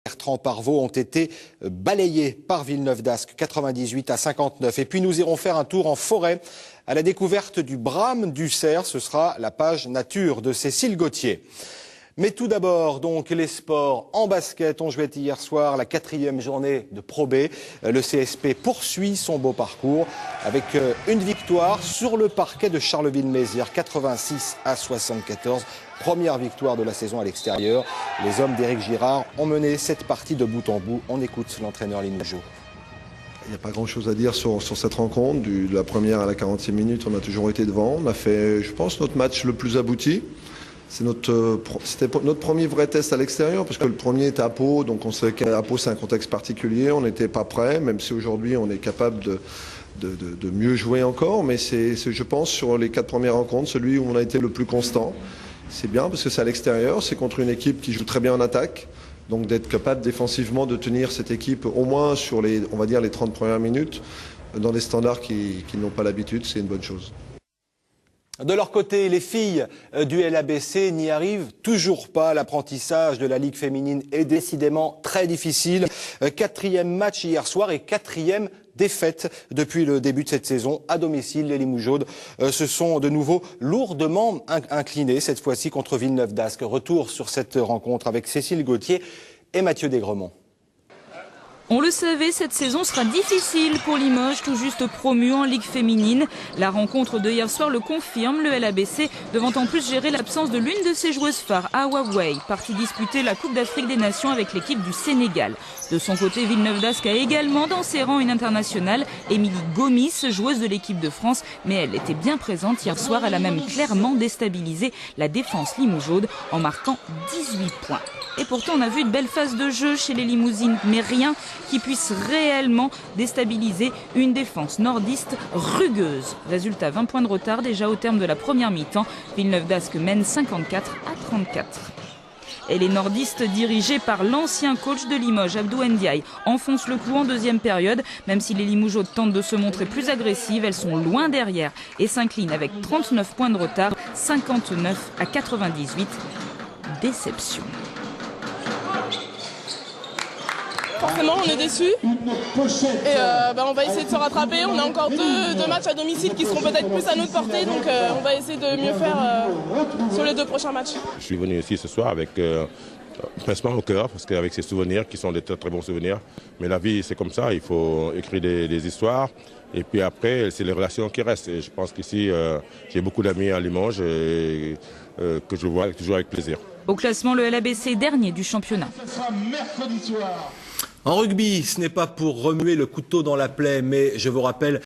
Bertrand Parvaux ont été balayés par Villeneuve d'Ascq, 98-59. Et puis nous irons faire un tour en forêt à la découverte du brame du cerf. Ce sera la page nature de Cécile Gauthier. Mais tout d'abord, donc, les sports en basket ont joué hier soir la 4e journée de Pro B. Le CSP poursuit son beau parcours avec une victoire sur le parquet de Charleville-Mézières, 86-74. Première victoire de la saison à l'extérieur. Les hommes d'Éric Girard ont mené cette partie de bout en bout. On écoute l'entraîneur Linoujo. Il n'y a pas grand-chose à dire sur cette rencontre. De la première à la 40e minute, on a toujours été devant. On a fait, je pense, notre match le plus abouti. C'était notre premier vrai test à l'extérieur, parce que le premier était à Pau, donc on sait qu'à Pau c'est un contexte particulier, on n'était pas prêt, même si aujourd'hui on est capable de mieux jouer encore, mais c'est, je pense, sur les 4 premières rencontres, celui où on a été le plus constant. C'est bien parce que c'est à l'extérieur, c'est contre une équipe qui joue très bien en attaque, donc d'être capable défensivement de tenir cette équipe au moins sur les 30 premières minutes, dans des standards qui n'ont pas l'habitude, c'est une bonne chose. De leur côté, les filles du LABC n'y arrivent toujours pas. L'apprentissage de la Ligue féminine est décidément très difficile. 4e match hier soir et 4e défaite depuis le début de cette saison. À domicile, les Limoujaudes se sont de nouveau lourdement inclinés, cette fois-ci contre Villeneuve d'Ascq. Retour sur cette rencontre avec Cécile Gauthier et Mathieu Desgremont. On le savait, cette saison sera difficile pour Limoges, tout juste promu en Ligue féminine. La rencontre de hier soir le confirme, le LABC devant en plus gérer l'absence de l'une de ses joueuses phares, Awa Wey, partie disputer la Coupe d'Afrique des Nations avec l'équipe du Sénégal. De son côté, Villeneuve d'Ascq a également dans ses rangs une internationale, Émilie Gomis, joueuse de l'équipe de France, mais elle était bien présente hier soir. Elle a même clairement déstabilisé la défense limougeaude en marquant 18 points. Et pourtant, on a vu une belle phase de jeu chez les Limousines, mais rien qui puisse réellement déstabiliser une défense nordiste rugueuse. Résultat, 20 points de retard déjà au terme de la première mi-temps. Villeneuve d'Ascq mène 54-34. Et les nordistes dirigés par l'ancien coach de Limoges, Abdou Ndiaye, enfoncent le clou en deuxième période. Même si les Limoujaudes tentent de se montrer plus agressives, elles sont loin derrière et s'inclinent avec 39 points de retard, 59-98. Déception. Forcément, on est déçus et on va essayer de se rattraper. On a encore deux matchs à domicile qui seront peut-être plus à notre portée, donc on va essayer de mieux faire sur les 2 prochains matchs. Je suis venu ici ce soir avec pincement au cœur, parce qu'avec ces souvenirs qui sont des très, très bons souvenirs. Mais la vie, c'est comme ça, il faut écrire des histoires. Et puis après, c'est les relations qui restent. Et je pense qu'ici, j'ai beaucoup d'amis à Limoges et, que je vois toujours avec plaisir. Au classement, le LABC dernier du championnat. Ce sera mercredi soir. En rugby, ce n'est pas pour remuer le couteau dans la plaie, mais je vous rappelle